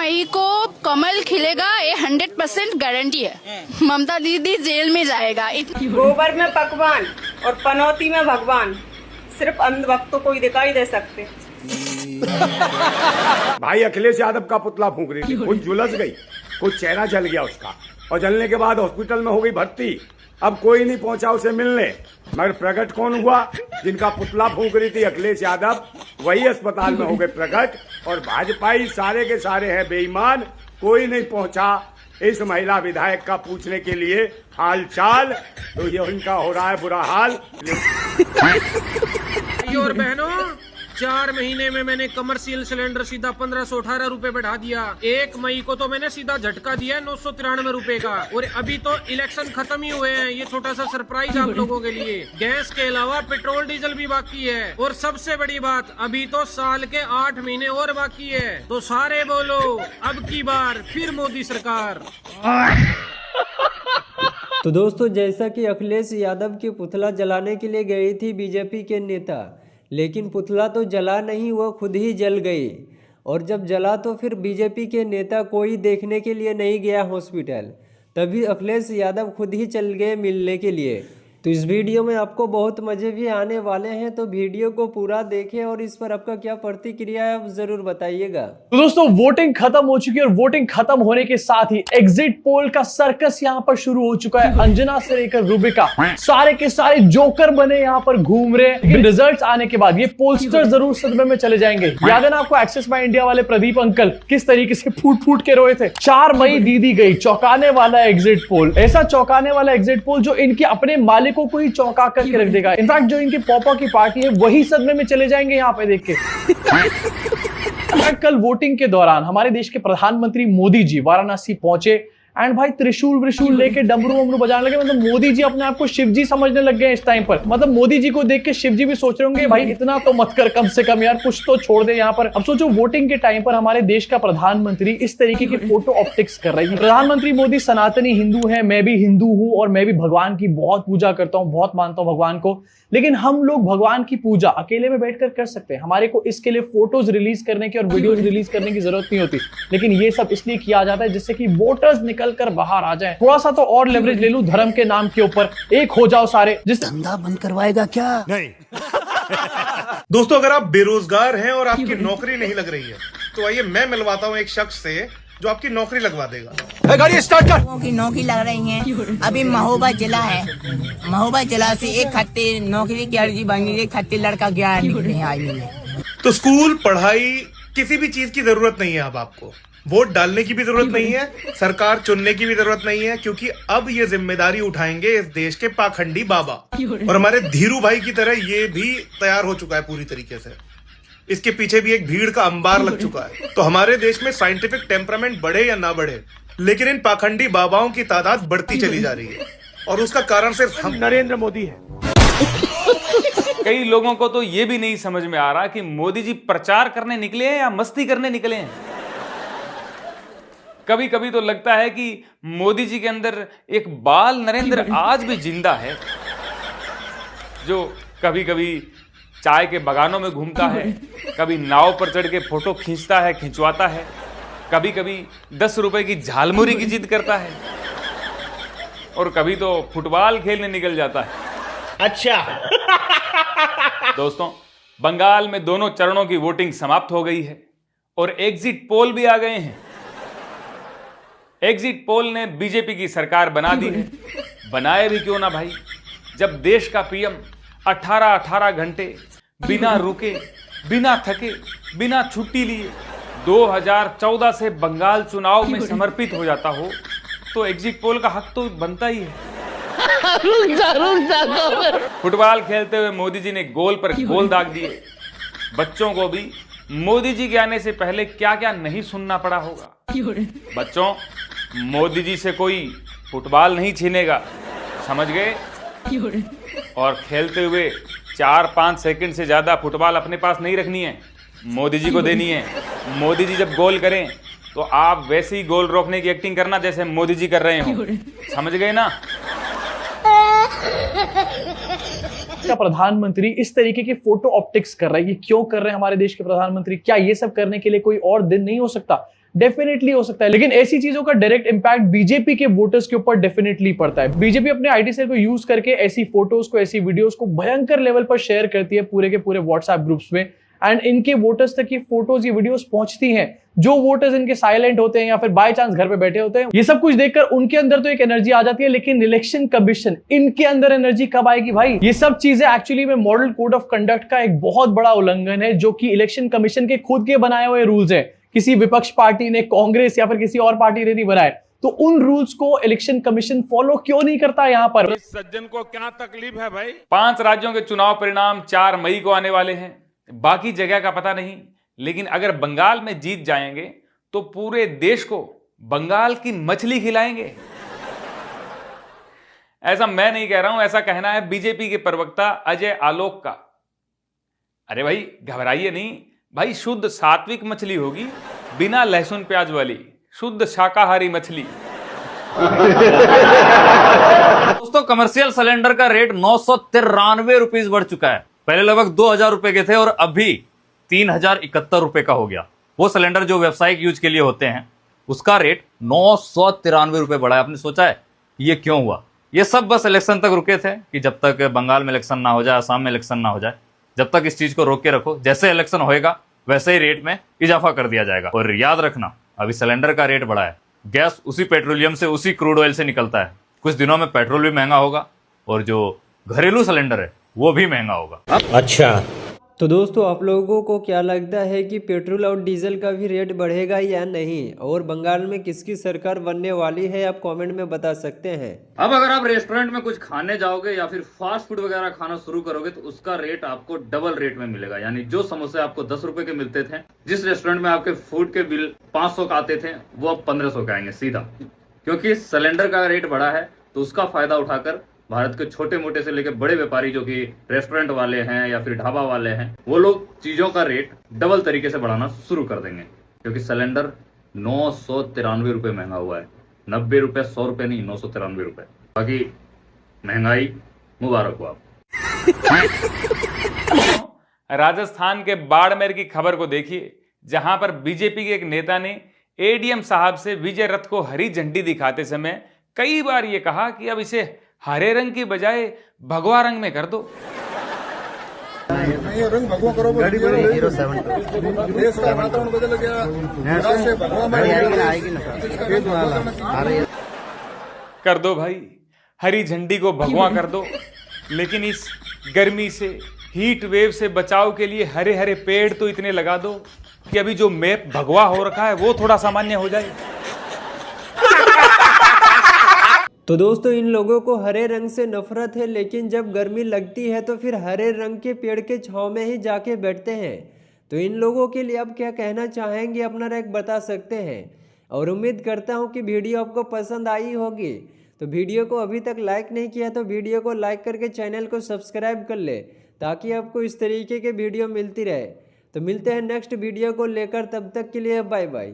मई को कमल खिलेगा, ये 100% गारंटी है। ममता दीदी जेल में जाएगा। गोबर में पकवान और पनौती में भगवान, सिर्फ अंधभक्तों को ही दिखाई दे सकते। भाई अखिलेश यादव का पुतला फूंक रही थी, कुछ झुलस गई, कुछ चेहरा जल गया उसका, और जलने के बाद हॉस्पिटल में हो गई भर्ती। अब कोई नहीं पहुंचा उसे मिलने, मगर प्रकट कौन हुआ? जिनका पुतला फूंक रही थी अखिलेश यादव, वही अस्पताल में हो गए प्रकट। और भाजपाई सारे के सारे हैं बेईमान, कोई नहीं पहुंचा इस महिला विधायक का पूछने के लिए हाल चाल। तो ये उनका हो रहा है बुरा हाल। और बहनों, 4 महीने में मैंने कमर्शियल सिलेंडर सीधा 1518 रुपए बढ़ा दिया। 1 मई को तो मैंने सीधा झटका दिया 993 रुपए का। और अभी तो इलेक्शन खत्म ही हुए हैं, ये छोटा सा सरप्राइज आप लोगों के लिए। गैस के अलावा पेट्रोल डीजल भी बाकी है। और सबसे बड़ी बात, अभी तो साल के 8 महीने और बाकी है। तो सारे बोलो, अब की बार फिर मोदी सरकार। तो दोस्तों, जैसा कि अखिलेश यादव के पुतला जलाने के लिए गई थी बीजेपी के नेता, लेकिन पुतला तो जला नहीं, वो खुद ही जल गई। और जब जला तो फिर बीजेपी के नेता कोई देखने के लिए नहीं गया हॉस्पिटल, तभी अखिलेश यादव खुद ही चल गए मिलने के लिए। तो इस वीडियो में आपको बहुत मज़े भी आने वाले हैं, तो वीडियो को पूरा देखें और इस पर आपका क्या प्रतिक्रिया है आप जरूर बताइएगा। तो दोस्तों, वोटिंग खत्म हो चुकी है और वोटिंग खत्म होने के साथ ही एग्जिट पोल का सर्कस यहाँ पर शुरू हो चुका है। अंजना से लेकर रूबिका, सारे के सारे जोकर बने यहाँ पर घूम रहे। लेकिन रिजल्ट्स आने के बाद ये पोलस्टर जरूर सदमे में चले जाएंगे। याद है ना आपको, एक्सेस माई इंडिया वाले प्रदीप अंकल किस तरीके से फूट फूट के रोए थे। 4 मई दीदी गई, चौंकाने वाला एग्जिट पोल, ऐसा चौंकाने वाला एग्जिट पोल जो इनके अपने मालिकों को ही चौंका करके रख देगा। इनफैक्ट जो इनके पापा की पार्टी है वही सदमे में चले जाएंगे यहाँ पे देख के। कल वोटिंग के दौरान हमारे देश के प्रधानमंत्री मोदी जी वाराणसी पहुंचे एंड भाई त्रिशूल लेके डमरू वमरू बजाने लगे। मतलब मोदी जी अपने आप को शिव जी समझने लग गए इस टाइम पर। मतलब मोदी जी को देख के शिव जी भी सोच रहे होंगे भाई इतना तो मत कर, कम से कम यार कुछ तो छोड़ दे यहाँ पर। अब सोचो, वोटिंग के टाइम पर हमारे देश का प्रधानमंत्री इस तरीके की फोटो ऑप्टिक्स कर रही है। प्रधानमंत्री मोदी सनातनी हिंदू है, मैं भी हिंदू हूं और मैं भी भगवान की बहुत पूजा करता हूँ, बहुत मानता हूँ भगवान को। लेकिन हम लोग भगवान की पूजा अकेले में बैठकर कर सकते हैं, हमारे को इसके लिए फोटोज रिलीज करने की और वीडियोज रिलीज करने की जरूरत नहीं होती। लेकिन ये सब इसलिए किया जाता है जिससे कि वोटर्स निकल कर बाहर आ जाए। थोड़ा सा तो और लेवरेज ले लूं धर्म के नाम के ऊपर, एक हो जाओ सारे। जिस धंधा बंद करवाएगा क्या? नहीं। दोस्तों, अगर आप बेरोजगार हैं और आपकी नौकरी नहीं लग रही है, तो आइए मैं मिलवाता हूं एक शख्स से जो आपकी नौकरी लगवा देगा। गाड़ी स्टार्ट कर। की नौकरी लग रही है। अभी महोबा जिला है, महोबा जिला से एक खाते नौकरी की अर्जी बनी, एक खाते लड़का गया है। तो स्कूल, पढ़ाई, किसी भी चीज की जरूरत नहीं है अब आपको। वोट डालने की भी जरूरत नहीं है, सरकार चुनने की भी जरूरत नहीं है, क्योंकि अब ये जिम्मेदारी उठाएंगे इस देश के पाखंडी बाबा। और हमारे धीरू भाई की तरह ये भी तैयार हो चुका है पूरी तरीके से। इसके पीछे भी एक भीड़ का अंबार लग चुका है। तो हमारे देश में साइंटिफिक टेम्परामेंट बढ़े या ना बढ़े, लेकिन इन पाखंडी बाबाओं की तादाद बढ़ती चली जा रही है। और उसका कारण सिर्फ हम नरेंद्र मोदी है। कई लोगों को तो ये भी नहीं समझ में आ रहा कि मोदी जी प्रचार करने निकले हैं या मस्ती करने निकले हैं। कभी कभी तो लगता है कि मोदी जी के अंदर एक बाल नरेंद्र आज भी जिंदा है, जो कभी कभी चाय के बगानों में घूमता है, कभी नाव पर चढ़ के फोटो खींचता है, खिंचवाता है, कभी कभी 10 रुपए की झालमुरी की जिद करता है, और कभी तो फुटबॉल खेलने निकल जाता है। अच्छा। दोस्तों, बंगाल में दोनों चरणों की वोटिंग समाप्त हो गई है और एग्जिट पोल भी आ गए हैं। एग्जिट पोल ने बीजेपी की सरकार बना दी है। बनाए भी क्यों ना भाई, जब देश का पीएम 18 घंटे बिना रुके, बिना थके, बिना छुट्टी लिए 2014 से बंगाल चुनाव में समर्पित हो जाता हो, तो एग्जिट पोल का हक तो बनता ही है। फुटबॉल खेलते हुए मोदी जी ने गोल पर गोल दाग दिए। बच्चों को भी मोदी जी के आने से पहले क्या क्या नहीं सुनना पड़ा होगा। बच्चों, मोदी जी से कोई फुटबॉल नहीं छीनेगा, समझ गए? और खेलते हुए 4-5 सेकंड से ज्यादा फुटबॉल अपने पास नहीं रखनी है, मोदी जी को देनी है। मोदी जी जब गोल करें तो आप वैसे ही गोल रोकने की एक्टिंग करना जैसे मोदी जी कर रहे हो, समझ गए ना? प्रधानमंत्री इस तरीके की फोटो ऑप्टिक्स कर रहे हैं, ये क्यों कर रहे हैं हमारे देश के प्रधानमंत्री? क्या ये सब करने के लिए कोई और दिन नहीं हो सकता? डेफिनेटली हो सकता है, लेकिन ऐसी चीजों का डायरेक्ट इंपैक्ट बीजेपी के वोटर्स के ऊपर डेफिनेटली पड़ता है। बीजेपी अपने आईटी सेल को यूज करके ऐसी फोटोज को, ऐसी वीडियोस को भयंकर लेवल पर शेयर करती है पूरे के पूरे व्हाट्सएप ग्रुप्स में, एंड इनके वोटर्स तक ये फोटोज, ये वीडियोस पहुंचती हैं। जो वोटर्स इनके साइलेंट होते हैं या फिर बाय चांस घर पे बैठे होते हैं, ये सब कुछ देखकर उनके अंदर तो एक एनर्जी आ जाती है, लेकिन इलेक्शन कमीशन, इनके अंदर एनर्जी कब आएगी भाई? ये सब चीजें एक्चुअली में मॉडल कोड ऑफ कंडक्ट का एक बहुत बड़ा उल्लंघन है, जो कि इलेक्शन कमीशन के खुद के बनाए हुए रूल्स हैं। किसी विपक्ष पार्टी ने, कांग्रेस या फिर किसी और पार्टी ने नहीं बनाए, तो उन रूल्स को इलेक्शन कमीशन फॉलो क्यों नहीं करता यहाँ पर? इस सज्जन को क्या तकलीफ है भाई? 5 राज्यों के चुनाव परिणाम 4 मई को आने वाले हैं, बाकी जगह का पता नहीं, लेकिन अगर बंगाल में जीत जाएंगे तो पूरे देश को बंगाल की मछली खिलाएंगे। ऐसा मैं नहीं कह रहा हूं, ऐसा कहना है बीजेपी के प्रवक्ता अजय आलोक का। अरे भाई घबराइए नहीं भाई, शुद्ध सात्विक मछली होगी, बिना लहसुन प्याज वाली, शुद्ध शाकाहारी मछली। दोस्तों, कमर्शियल सिलेंडर का रेट 993 रुपीज बढ़ चुका है। पहले लगभग 2000 रुपए के थे और अभी 3071 रुपए का हो गया। वो सिलेंडर जो व्यावसायिक यूज के लिए होते हैं, उसका रेट 993 रुपए बढ़ा है। आपने सोचा है ये क्यों हुआ? ये सब बस इलेक्शन तक रुके थे कि जब तक बंगाल में इलेक्शन ना हो जाए, असम में इलेक्शन ना हो जाए, जब तक इस चीज को रोक के रखो, जैसे इलेक्शन होएगा वैसे ही रेट में इजाफा कर दिया जाएगा। और याद रखना, अभी सिलेंडर का रेट बढ़ा है, गैस उसी पेट्रोलियम से, उसी क्रूड ऑयल से निकलता है। कुछ दिनों में पेट्रोल भी महंगा होगा और जो घरेलू सिलेंडर है वो भी महंगा होगा। अच्छा, तो दोस्तों आप लोगों को क्या लगता है कि पेट्रोल और डीजल का भी रेट बढ़ेगा या नहीं, और बंगाल में किसकी सरकार बनने वाली है, आप कमेंट में बता सकते हैं। अब अगर आप रेस्टोरेंट में कुछ खाने जाओगे या फिर फास्ट फूड वगैरह खाना शुरू करोगे तो उसका रेट आपको डबल रेट में मिलेगा। यानी जो समोसे आपको 10 रुपए के मिलते थे, जिस रेस्टोरेंट में आपके फूड के बिल 500 का आते थे, वो अब 1500 के आएंगे सीधा, क्योंकि सिलेंडर का रेट बढ़ा है। तो उसका फायदा उठाकर भारत के छोटे मोटे से लेकर बड़े व्यापारी, जो कि रेस्टोरेंट वाले हैं या फिर ढाबा वाले हैं, वो लोग चीजों का रेट डबल तरीके से बढ़ाना शुरू कर देंगे, क्योंकि सिलेंडर 993 रुपए महंगा हुआ है। 90 रुपए, 100 रुपए नहीं, 993 रुपए। बाकी महंगाई मुबारक हो आप। राजस्थान के बाड़मेर की खबर को देखिए, जहां पर बीजेपी के एक नेता ने एडीएम साहब से विजय रथ को हरी झंडी दिखाते समय कई बार ये कहा कि अब इसे हरे रंग की बजाय भगवा रंग में कर दो। ये रंग भगवा करो, देश का वातावरण बदल गया, कर दो भाई, हरी झंडी को भगवा कर दो, लेकिन इस गर्मी से, हीट वेव से बचाव के लिए हरे हरे पेड़ तो इतने लगा दो कि अभी जो मैप भगवा हो रखा है वो थोड़ा सामान्य हो जाए। तो दोस्तों इन लोगों को हरे रंग से नफरत है, लेकिन जब गर्मी लगती है तो फिर हरे रंग के पेड़ के छांव में ही जाके बैठते हैं। तो इन लोगों के लिए आप क्या कहना चाहेंगे, अपना राय बता सकते हैं। और उम्मीद करता हूं कि वीडियो आपको पसंद आई होगी। तो वीडियो को अभी तक लाइक नहीं किया तो वीडियो को लाइक करके चैनल को सब्सक्राइब कर ले, ताकि आपको इस तरीके के वीडियो मिलती रहे। तो मिलते हैं नेक्स्ट वीडियो को लेकर, तब तक के लिए बाय बाय।